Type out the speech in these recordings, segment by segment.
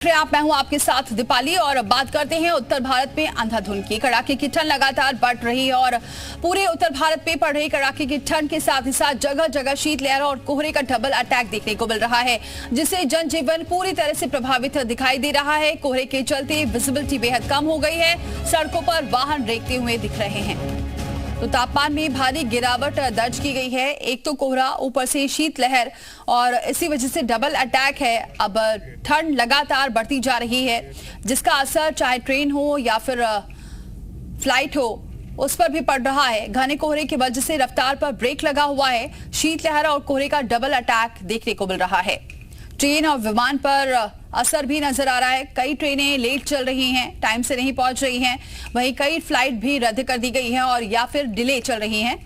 आप मैं हूं आपके साथ दीपाली और अब बात करते हैं उत्तर भारत में अंधाधुंध की। कड़ाके की ठंड लगातार बढ़ रही है और पूरे उत्तर भारत में पड़ रही कड़ाके की ठंड के साथ ही साथ जगह जगह शीतलहर और कोहरे का डबल अटैक देखने को मिल रहा है, जिससे जनजीवन पूरी तरह से प्रभावित दिखाई दे रहा है। कोहरे के चलते विजिबिलिटी बेहद कम हो गई है, सड़कों पर वाहन रेंगते हुए दिख रहे हैं। तो तापमान में भारी गिरावट दर्ज की गई है। एक तो कोहरा, ऊपर से शीतलहर और इसी वजह से डबल अटैक है। अब ठंड लगातार बढ़ती जा रही है, जिसका असर चाहे ट्रेन हो या फिर फ्लाइट हो उस पर भी पड़ रहा है। घने कोहरे की वजह से रफ्तार पर ब्रेक लगा हुआ है। शीतलहर और कोहरे का डबल अटैक देखने को मिल रहा है। ट्रेन और विमान पर असर भी नजर आ रहा है। कई ट्रेनें लेट चल रही हैं, टाइम से नहीं पहुंच रही हैं। वहीं कई फ्लाइट भी रद्द कर दी गई हैं और या फिर डिले चल रही हैं।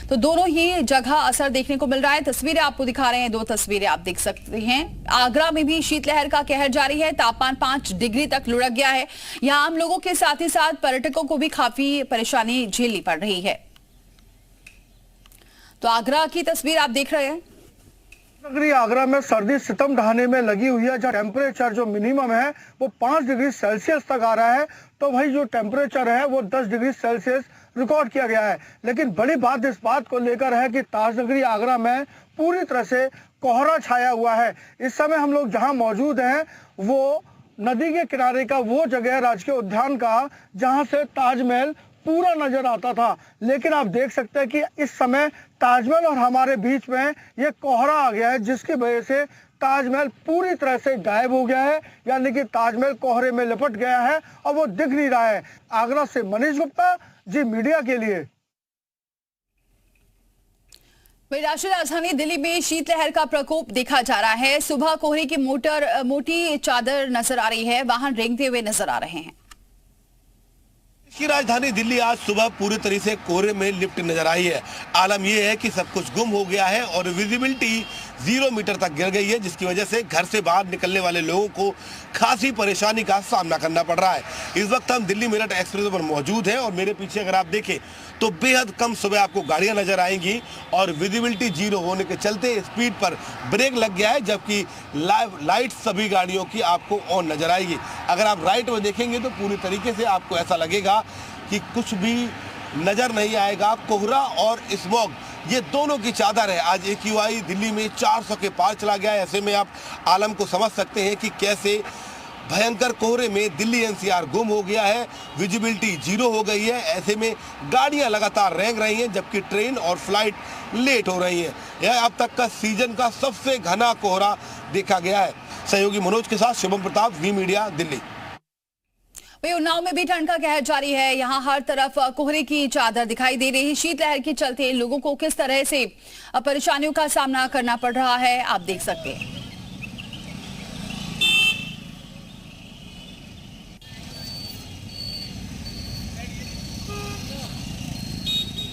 तो दोनों ही जगह असर देखने को मिल रहा है। तस्वीरें आपको दिखा रहे हैं, दो तस्वीरें आप देख सकते हैं। आगरा में भी शीतलहर का कहर जारी है। तापमान 5 डिग्री तक लुढ़क गया है। यहाँ आम लोगों के साथ ही साथ पर्यटकों को भी काफी परेशानी झेलनी पड़ रही है। तो आगरा की तस्वीर आप देख रहे हैं। नगरी आगरा में सर्दी सितम ढहाने में लगी हुई है, जहाँ टेम्परेचर जो मिनिमम है वो 5 डिग्री सेल्सियस तक आ रहा है। तो भाई जो टेम्परेचर है वो 10 डिग्री सेल्सियस रिकॉर्ड किया गया है। लेकिन बड़ी बात इस बात को लेकर है कि ताजनगरी आगरा में पूरी तरह से कोहरा छाया हुआ है। इस समय हम लोग जहाँ मौजूद हैं वो नदी के किनारे का वो जगह राजकीय उद्यान का, जहाँ से ताजमहल पूरा नजर आता था। लेकिन आप देख सकते हैं कि इस समय ताजमहल और हमारे बीच में ये कोहरा आ गया है, जिसकी वजह से ताजमहल पूरी तरह से गायब हो गया है, यानी कि ताजमहल कोहरे में लिपट गया है और वो दिख नहीं रहा है। आगरा से मनीष गुप्ता, जी मीडिया के लिए। राष्ट्रीय राजधानी दिल्ली में शीतलहर का प्रकोप देखा जा रहा है। सुबह कोहरे की मोटी चादर नजर आ रही है, वाहन रेंगते हुए नजर आ रहे हैं। की राजधानी दिल्ली आज सुबह पूरी तरह से कोहरे में लिप्त नजर आई है। आलम यह है कि सब कुछ गुम हो गया है और विजिबिलिटी 0 मीटर तक गिर गई है, जिसकी वजह से घर से बाहर निकलने वाले लोगों को खासी परेशानी का सामना करना पड़ रहा है। इस वक्त हम दिल्ली मेरठ एक्सप्रेस पर मौजूद हैं और मेरे पीछे अगर आप देखें तो बेहद कम सुबह आपको गाड़ियां नजर आएंगी और विजिबिलिटी 0 होने के चलते स्पीड पर ब्रेक लग गया है, जबकि लाइट सभी गाड़ियों की आपको ऑन नजर आएगी। अगर आप राइट में देखेंगे तो पूरी तरीके से आपको ऐसा लगेगा कि कुछ भी नजर नहीं आएगा। कोहरा और स्मॉग ये दोनों की चादर है। आज AQI दिल्ली में 400 के पार चला गया है। ऐसे में आप आलम को समझ सकते हैं कि कैसे भयंकर कोहरे में दिल्ली NCR गुम हो गया है, विजिबिलिटी 0 हो गई है। ऐसे में गाड़ियां लगातार रेंग रही हैं, जबकि ट्रेन और फ्लाइट लेट हो रही हैं। यह अब तक का सीजन का सबसे घना कोहरा देखा गया है। सहयोगी मनोज के साथ शुभम प्रताप, वी मीडिया, दिल्ली। उन्नाव में भी ठंड का कहर जारी है। यहाँ हर तरफ कोहरे की चादर दिखाई दे रही है। शीतलहर के चलते लोगों को किस तरह से परेशानियों का सामना करना पड़ रहा है, आप देख सकते हैं।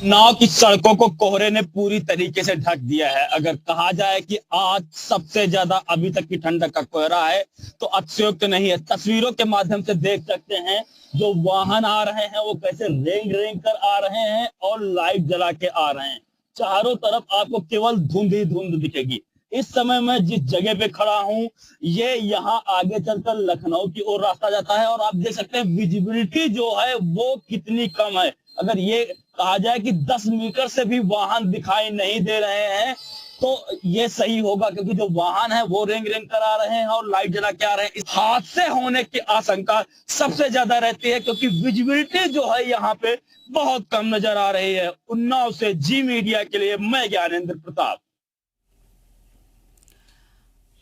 उन्नाव की सड़कों को कोहरे ने पूरी तरीके से ढक दिया है। अगर कहा जाए कि आज सबसे ज्यादा अभी तक की ठंड का कोहरा है तो अतिशयोक्ति नहीं है। तस्वीरों के माध्यम से देख सकते हैं जो वाहन आ रहे हैं वो कैसे रेंग रेंग कर आ रहे हैं और लाइट जला के आ रहे हैं। चारों तरफ आपको केवल धुंध ही धुंध दिखेगी। इस समय मैं जिस जगह पे खड़ा हूं ये यहाँ आगे चलकर लखनऊ की ओर रास्ता जाता है और आप देख सकते हैं विजिबिलिटी जो है वो कितनी कम है। अगर ये कहा जाए कि 10 मीटर से भी वाहन दिखाई नहीं दे रहे हैं तो ये सही होगा, क्योंकि जो वाहन है वो रेंग रेंग कर आ रहे हैं और लाइट जला के आ रहे हैं। इस हादसे होने की आशंका सबसे ज्यादा रहती है, क्योंकि विजिबिलिटी जो है यहाँ पे बहुत कम नजर आ रही है। उन्नाव से जी मीडिया के लिए मैं ज्ञानेंद्र प्रताप।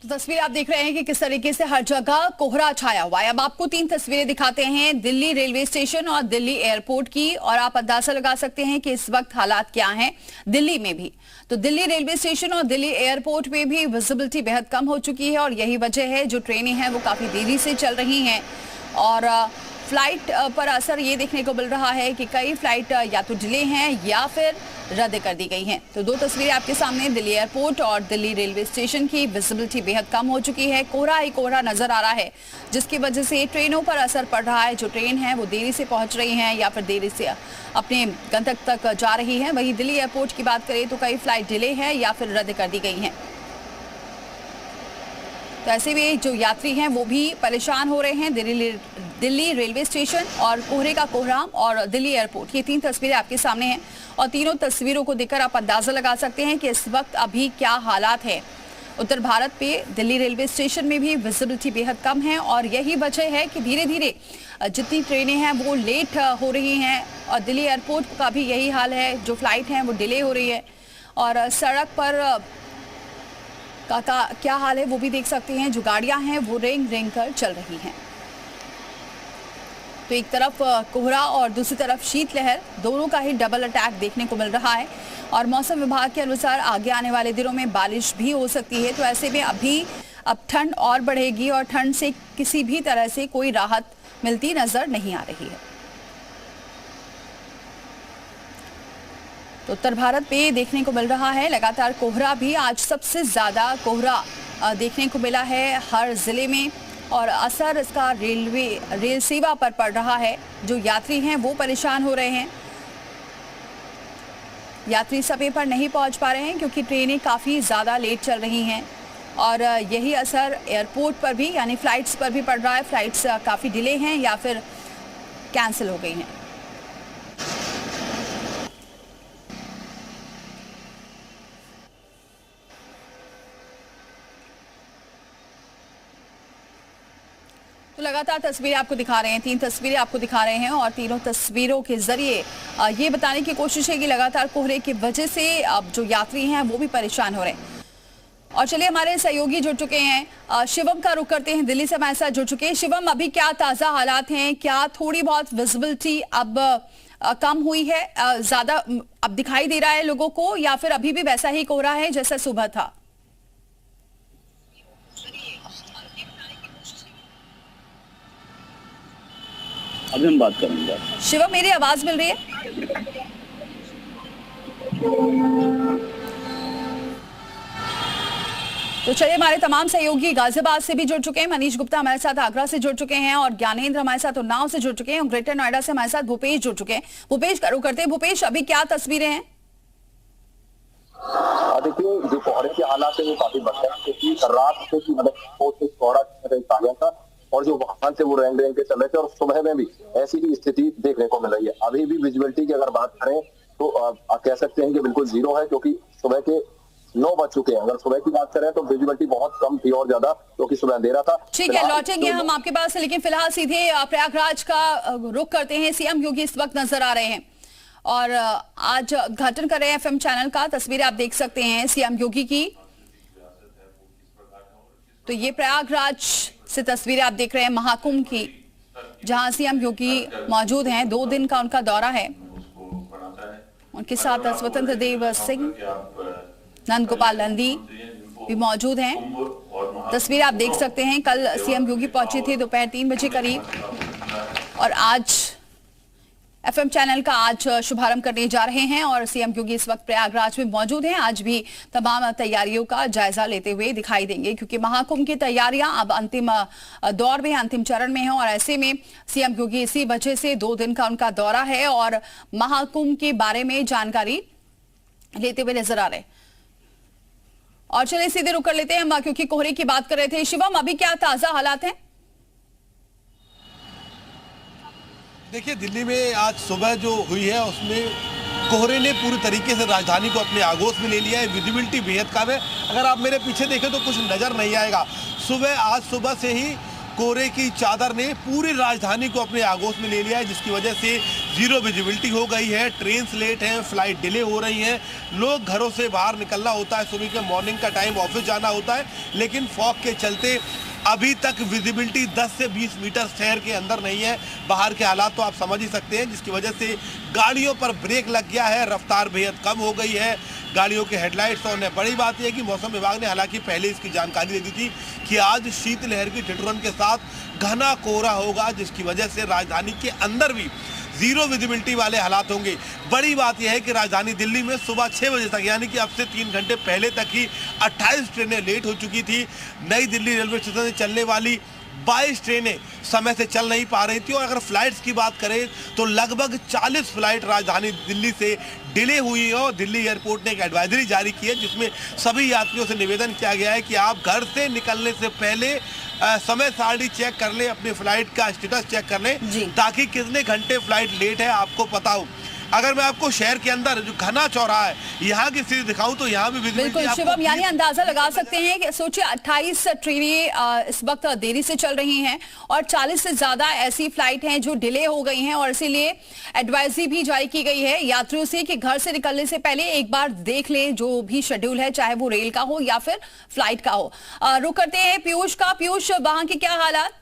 तो तस्वीर आप देख रहे हैं कि किस तरीके से हर जगह कोहरा छाया हुआ है। अब आपको 3 तस्वीरें दिखाते हैं दिल्ली रेलवे स्टेशन और दिल्ली एयरपोर्ट की, और आप अंदाजा लगा सकते हैं कि इस वक्त हालात क्या हैं दिल्ली में भी। तो दिल्ली रेलवे स्टेशन और दिल्ली एयरपोर्ट पे भी विजिबिलिटी बेहद कम हो चुकी है और यही वजह है जो ट्रेनें हैं वो काफी देरी से चल रही हैं और फ्लाइट पर असर ये देखने को मिल रहा है कि कई फ्लाइट या तो डिले हैं या फिर रद्द कर दी गई हैं। तो 2 तस्वीरें आपके सामने दिल्ली एयरपोर्ट और दिल्ली रेलवे स्टेशन की। विजिबिलिटी बेहद कम हो चुकी है, कोहरा ही कोहरा नजर आ रहा है, जिसकी वजह से ट्रेनों पर असर पड़ रहा है। जो ट्रेन है वो देरी से पहुंच रही हैं या फिर देरी से अपने गंतव्य तक जा रही हैं। वहीं दिल्ली एयरपोर्ट की बात करें तो कई फ्लाइट डिले हैं या फिर रद्द कर दी गई हैं। तो ऐसे में जो यात्री हैं वो भी परेशान हो रहे हैं। दिल्ली रेलवे स्टेशन और कोहरे का कोहराम और दिल्ली एयरपोर्ट, ये 3 तस्वीरें आपके सामने हैं और तीनों तस्वीरों को देखकर आप अंदाजा लगा सकते हैं कि इस वक्त अभी क्या हालात है। उत्तर भारत पे दिल्ली रेलवे स्टेशन में भी विजिबिलिटी बेहद कम है और यही वजह है कि धीरे धीरे जितनी ट्रेनें हैं वो लेट हो रही हैं और दिल्ली एयरपोर्ट का भी यही हाल है, जो फ्लाइट हैं वो डिले हो रही है और सड़क पर का क्या हाल है वो भी देख सकते हैं। जो गाड़ियां हैं वो रेंग कर चल रही हैं। तो एक तरफ कोहरा और दूसरी तरफ शीतलहर, दोनों का ही डबल अटैक देखने को मिल रहा है और मौसम विभाग के अनुसार आगे आने वाले दिनों में बारिश भी हो सकती है। तो ऐसे में अब ठंड और बढ़ेगी और ठंड से किसी भी तरह से कोई राहत मिलती नजर नहीं आ रही है। तो उत्तर भारत पे देखने को मिल रहा है लगातार कोहरा भी। आज सबसे ज्यादा कोहरा देखने को मिला है हर जिले में और असर इसका रेल सेवा पर पड़ रहा है। जो यात्री हैं वो परेशान हो रहे हैं। यात्री समय पर नहीं पहुंच पा रहे हैं क्योंकि ट्रेनें काफ़ी ज़्यादा लेट चल रही हैं और यही असर एयरपोर्ट पर भी यानी फ़्लाइट्स पर भी पड़ रहा है। फ़्लाइट्स काफ़ी डिले हैं या फिर कैंसिल हो गई हैं। तो लगातार तस्वीरें आपको दिखा रहे हैं, 3 तस्वीरें आपको दिखा रहे हैं और तीनों तस्वीरों के जरिए ये बताने की कोशिश है कि लगातार कोहरे की वजह से अब जो यात्री हैं वो भी परेशान हो रहे हैं। और चलिए हमारे सहयोगी जुड़ चुके हैं, शिवम का रुख करते हैं, दिल्ली से हमारे साथ जुड़ चुके हैं। शिवम, अभी क्या ताज़ा हालात हैं? क्या थोड़ी बहुत विजिबिलिटी अब कम हुई है, ज़्यादा अब दिखाई दे रहा है लोगों को या फिर अभी भी वैसा ही कोहरा है जैसा सुबह था? अभी हम बात करेंगे। शिवम, मेरी आवाज मिल रही है? तो चलिए हमारे तमाम सहयोगी गाजियाबाद से भी जुड़ चुके हैं। मनीष गुप्ता हमारे साथ आगरा से जुड़ चुके हैं और ज्ञानेंद्र हमारे साथ उन्नाव से जुड़ चुके हैं और ग्रेटर नोएडा से हमारे साथ भूपेश जुड़ चुके हैं। भूपेश का रुख करते हैं। भूपेश, अभी क्या तस्वीरें हैं? देखिए, जो कोहरे के हालात है वो काफी बढ़ गए क्योंकि रात से कोहरा आ गया था और जो वाहन थे वो रेंग के चल रहे थे और सुबह में भी ऐसी ही स्थिति देखने को मिल रही है। अभी भी विजिबिलिटी की अगर बात करें तो कह सकते हैं कि बिल्कुल जीरो है क्योंकि सुबह के 9 बज चुके हैं। अगर सुबह की बात करें तो विजिबिलिटी बहुत कम थी और ज्यादा क्योंकि सुबह अंधेरा था। ठीक है, लौटेंगे हम आपके पास, लेकिन फिलहाल सीधे प्रयागराज का रुख करते हैं। सीएम योगी इस वक्त नजर आ रहे हैं और आज उद्घाटन कर रहे हैं एफएम चैनल का। तस्वीरें आप देख सकते हैं सीएम योगी की। तो ये प्रयागराज से तस्वीरें आप देख रहे हैं महाकुंभ की, जहां सीएम योगी मौजूद हैं। 2 दिन का उनका दौरा है। उनके साथ स्वतंत्र देव सिंह, नंद गोपाल नंदी भी मौजूद हैं। तस्वीरें आप देख सकते हैं। कल सीएम योगी पहुंचे थे दोपहर 3 बजे करीब और आज एफएम चैनल का आज शुभारंभ करने जा रहे हैं और सीएम योगी इस वक्त प्रयागराज में मौजूद हैं। आज भी तमाम तैयारियों का जायजा लेते हुए दिखाई देंगे क्योंकि महाकुंभ की तैयारियां अब अंतिम दौर में, अंतिम चरण में हैं और ऐसे में सीएम योगी इसी वजह से 2 दिन का उनका दौरा है और महाकुंभ के बारे में जानकारी लेते हुए नजर आ रहे हैं। और चलिए सीधे रुक कर लेते हैं हम क्योंकि कोहरे की बात कर रहे थे। शिवम, अभी क्या ताजा हालात हैं? देखिए, दिल्ली में आज सुबह जो हुई है उसमें कोहरे ने पूरी तरीके से राजधानी को अपने आगोश में ले लिया है। विजिबिलिटी बेहद कम है। अगर आप मेरे पीछे देखें तो कुछ नजर नहीं आएगा। आज सुबह से ही कोहरे की चादर ने पूरी राजधानी को अपने आगोश में ले लिया है, जिसकी वजह से जीरो विजिबिलिटी हो गई है। ट्रेन लेट हैं, फ्लाइट डिले हो रही हैं, लोग घरों से बाहर निकलना होता है, सुबह के मॉर्निंग का टाइम ऑफिस जाना होता है, लेकिन फॉग के चलते अभी तक विजिबिलिटी 10 से 20 मीटर शहर के अंदर नहीं है। बाहर के हालात तो आप समझ ही सकते हैं, जिसकी वजह से गाड़ियों पर ब्रेक लग गया है, रफ्तार बेहद कम हो गई है गाड़ियों के हेडलाइट्स। और बड़ी बात यह है कि मौसम विभाग ने हालांकि पहले इसकी जानकारी दे दी थी कि आज शीतलहर की ठिठुरन के साथ घना कोहरा होगा, जिसकी वजह से राजधानी के अंदर भी जीरो विजिबिलिटी वाले हालात होंगे। बड़ी बात यह है कि राजधानी दिल्ली में सुबह 6 बजे तक यानी कि अब से 3 घंटे पहले तक ही 28 ट्रेनें लेट हो चुकी थी। नई दिल्ली रेलवे स्टेशन से चलने वाली 22 ट्रेनें समय से चल नहीं पा रही थी। और अगर फ्लाइट्स की बात करें तो लगभग 40 फ्लाइट राजधानी दिल्ली से डिले हुई है। और दिल्ली एयरपोर्ट ने एक एडवाइजरी जारी की है जिसमें सभी यात्रियों से निवेदन किया गया है कि आप घर से निकलने से पहले समय सारणी चेक कर लें, अपने फ्लाइट का स्टेटस चेक कर लें, ताकि कितने घंटे फ्लाइट लेट है आपको पता हो। अगर मैं आपको शहर के अंदर जो घना चौराहा है यहाँ की स्थिति दिखाऊं तो यहाँ भी बिल्कुल शिवम, यानी अंदाजा लगा सकते हैं कि सोचिए 28 ट्रेनें इस वक्त देरी से चल रही हैं और 40 से ज्यादा ऐसी फ्लाइट हैं जो डिले हो गई हैं। और इसीलिए एडवाइजरी भी जारी की गई है यात्रियों से कि घर से निकलने से पहले एक बार देख लें जो भी शेड्यूल है, चाहे वो रेल का हो या फिर फ्लाइट का हो। रुक करते हैं पीयूष का। पीयूष, वहां के क्या हालात?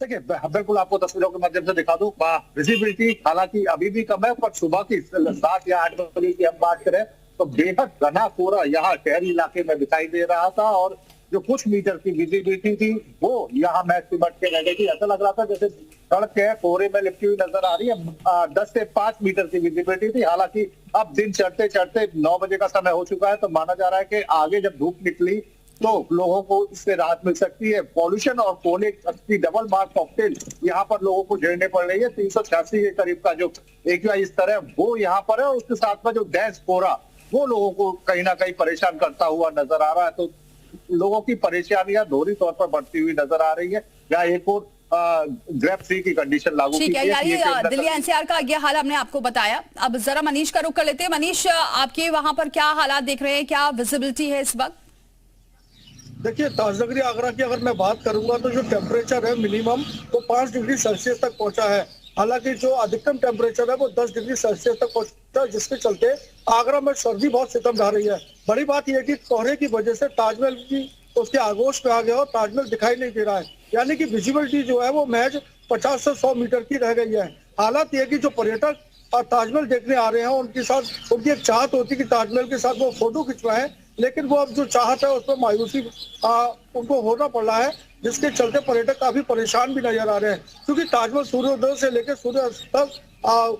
देखिए, बिल्कुल आपको तस्वीरों के माध्यम से दिखा दूं। विजिबिलिटी हालांकि अभी भी कम है, पर सुबह की 7 या 8 बजे की हम बात करें तो बेहद घना कोहरा यहाँ शहरी इलाके में दिखाई दे रहा था। और जो कुछ मीटर की विजिबिलिटी थी वो यहाँ मैच सिमट के रह गई थी। ऐसा लग रहा था जैसे सड़क है कोहरे में लिपटी हुई नजर आ रही है। 10 से 5 मीटर की विजिबिलिटी थी। हालांकि अब दिन चढ़ते चढ़ते 9 बजे का समय हो चुका है, तो माना जा रहा है कि आगे जब धूप निकली तो लोगों को इससे राहत मिल सकती है। पॉल्यूशन और कोहरे की डबल मार्क कॉकटेल यहाँ पर लोगों को झेलने पड़ रही है। 386 के करीब का जो AQI स्तर है वो यहाँ पर है, और उसके साथ में जो डेंस कोहरा वो लोगों को कहीं ना कहीं परेशान करता हुआ नजर आ रहा है। तो लोगों की परेशानियां दोहरी तौर पर बढ़ती हुई नजर आ रही है। या एक और ग्रेप फ्री की कंडीशन लागू की है। यानी दिल्ली NCR का ये हाल हमने आपको बताया। अब जरा मनीष का रुख कर लेते हैं। मनीष, आपके वहां पर क्या हालात देख रहे हैं, क्या विजिबिलिटी है इस वक्त? देखिए, ताजनगरी आगरा की अगर मैं बात करूंगा तो जो टेम्परेचर है मिनिमम वो 5 डिग्री सेल्सियस तक पहुंचा है। हालांकि जो अधिकतम टेम्परेचर है वो 10 डिग्री सेल्सियस तक पहुंचा है, जिसके चलते आगरा में सर्दी बहुत सितम ढा रही है। बड़ी बात यह है कि कोहरे की वजह से ताजमहल की उसके आगोश में आ गया और ताजमहल दिखाई नहीं दे रहा है। यानी कि विजिबिलिटी जो है वो महज 50 से 100 मीटर की रह गई है। हालात यह कि जो पर्यटक ताजमहल देखने आ रहे हैं उनके साथ उनकी एक चाहत होती है कि ताजमहल के साथ वो फोटो खिंचवाएं, लेकिन वो अब जो चाहत है उसमें मायूसी उनको होना पड़ रहा है, जिसके चलते पर्यटक काफी परेशान भी नजर आ रहे हैं। क्योंकि ताजमहल सूर्योदय से लेकर सूर्यास्त तक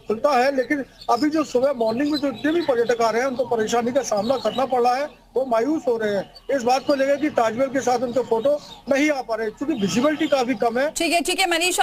खुलता है, लेकिन अभी जो सुबह मॉर्निंग में जो जितने भी पर्यटक आ रहे हैं उनको परेशानी का सामना करना पड़ रहा है। वो मायूस हो रहे हैं इस बात को लेकर कि ताजमहल के साथ उनके फोटो नहीं आ पा रहे, क्योंकि विजिबिलिटी काफी कम है। ठीक है मनीष।